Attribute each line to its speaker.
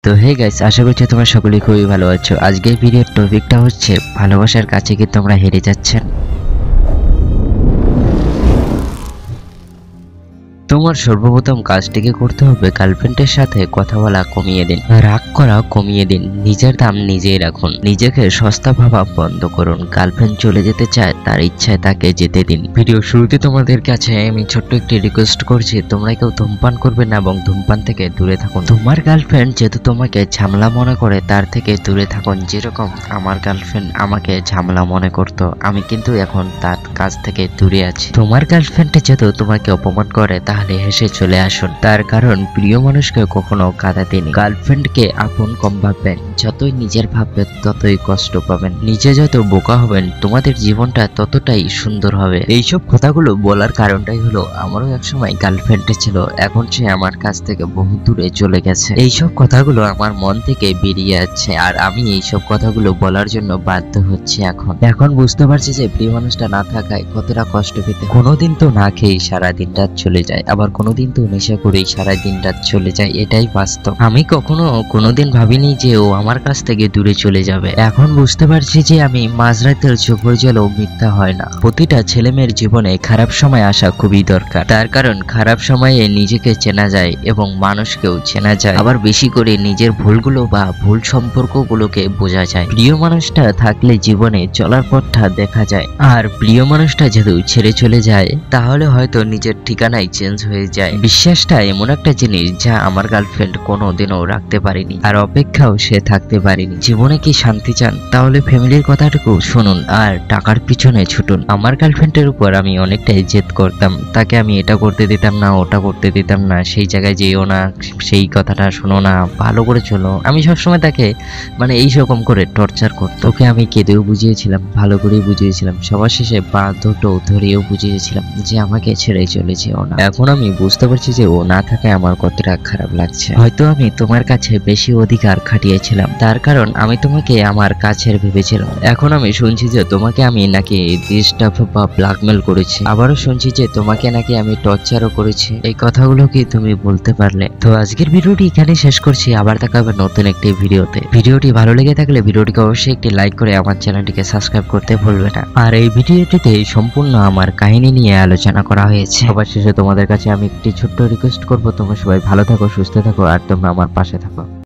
Speaker 1: তো hey guys, আশা করছি তোমরা সকলেই খুবই ভালো আছো। আজকের ভিডিওর টপিকটা হচ্ছে ভালোবাসার কাছে কি তোমরা হেরে যাচ্ছেন। তোমার সর্বপ্রথম কাজটিকে করতে হবে গার্লফ্রেন্ডের সাথে কথা বলা কমিয়ে দিন, রাগ করা কমিয়ে দিন, নিজের দাম নিজেই রাখুন, নিজেকে সস্তা ভাবা বন্ধ করুন। গার্লফ্রেন্ড চলে যেতে চায়, তার ইচ্ছায় তাকে যেতে দিন। ভিডিও শুরুতে তোমাদের কাছে আমি ছোট্ট একটি রিকোয়েস্ট করছি, তোমরা কেউ ধূমপান করবে না এবং ধূমপান থেকে দূরে থাকুন। তোমার গার্লফ্রেন্ড যেহেতু তোমাকে ঝামেলা মনে করে, তার থেকে দূরে থাকুন। যেরকম আমার গার্লফ্রেন্ড আমাকে ঝামেলা মনে করতো, আমি কিন্তু এখন তার কাছ থেকে দূরে আছি। তোমার গার্লফ্রেন্ড যেহেতু তোমাকে অপমান করে, তাহলে হেসে চলে আসুন। তার কারণ প্রিয় মানুষকে কখনো কাঁদা দিন। গার্লফ্রেন্ডকে আপন কম ভাববেন, যতই নিজের ভাববেন ততই কষ্ট পাবেন। নিজে যত বোকা হবেন তোমাদের জীবনটা ততটাই সুন্দর হবে। এইসব কথাগুলো বলার কারণটাই হলো, আমারও একসময় গার্লফ্রেন্ড ছিল, এখন সে আমার কাছ থেকে বহু দূরে চলে গেছে। এইসব কথাগুলো আমার মন থেকে বেরিয়ে যাচ্ছে, আর আমি এইসব কথাগুলো বলার জন্য বাধ্য হচ্ছি। এখন বুঝতে পারছি যে প্রিয় মানুষটা না থাকায় কতটা কষ্ট পেতে। কোনোদিন তো না খেয়ে সারা দিন রাত চলে যায়, আবার কোনোদিন তো নেশা করেই সারা দিন রাত চলে যায়, এটাই বাস্তব। আমি কোনোদিন ভাবিনি যে ও আমার কাছ থেকে দূরে চলে যাবে। এখন বুঝতে পারছি যে আমি মাঝরাতের চোখের জলও মিথ্যা হয় না। প্রতিটা ছেলেমেয়ের জীবনে খারাপ সময় আসা খুবই দরকার, তার কারণ খারাপ সময়ে নিজেকে চেনা যায় এবং মানুষকেও চেনা যায়। আবার বেশি করে নিজের ভুলগুলো বা ভুল সম্পর্কগুলোকে বোঝা যায়। প্রিয় মানুষটা থাকলে জীবনে চলার পথটা দেখা যায়, আর প্রিয় মানুষটা যেহেতু ছেড়ে চলে যায়, তাহলে হয়তো নিজের ঠিকানায় চেঞ্জ হয়ে যায়। বিশ্বাসটা এমন একটা জিনিস যা আমার গার্লফ্রেন্ড কোনোদিনও রাখতে পারেনি, আর অপেক্ষাও সে থাকতে পারেনি। জীবনে কি শান্তি চান, তাহলে ফ্যামিলির কথাটুকু শুনুন আর টাকার পিছনে ছুটুন। আমার গার্লফ্রেন্ডের উপর আমি অনেকটাই জেদ করতাম, তাকে আমি এটা করতে দিতাম না, ওটা করতে দিতাম না, সেই জায়গায় যেও না, সেই কথাটা শোনো না, ভালো করে চলো। আমি সবসময় তাকে এইরকম করে টর্চার করতো। ওকে আমি কেঁদেও বুঝিয়েছিলাম, ভালো করেই বুঝিয়েছিলাম, সবার শেষে পা দুটো ধরেও বুঝিয়েছিলাম যে আমাকে ছেড়ে চলে যেও না। এখন আমি বুঝতে পারছি যে ও না থাকায় আমার কতটা খারাপ লাগছে। হয়তো আমি তোমার কাছে বেশি অধিকার খাটিয়েছিলাম, তার কারণ আমি তোমাকে আমার কাছের ভেবেছিলাম। এখন আমি শুনছি যে তোমাকে আমি নাকি ডিস্টার্ব বা ব্ল্যাকমেল করেছি, আবারও শুনছি যে তোমাকে নাকি আমি টর্চারও করেছি। এই কথাগুলো কি তুমি বলতে পারলে? তো আজকের ভিডিওটি এখানে শেষ করছি, আবার দেখা হবে নতুন একটি ভিডিওতে। ভিডিওটি ভালো লেগে থাকলে ভিডিওটিকে অবশ্যই একটি লাইক করে আমার চ্যানেলটিকে সাবস্ক্রাইব করতে ভুলবে না। আর এই ভিডিওটিতে সম্পূর্ণ আমার কাহিনী নিয়ে আলোচনা করা হয়েছে। সবার শেষে তোমাদের কাছে আমি একটি ছোট্ট রিকোয়েস্ট করব, তোমরা সবাই ভালো থাকো, সুস্থ থাকো, আর তোমরা আমার পাশে থাকো।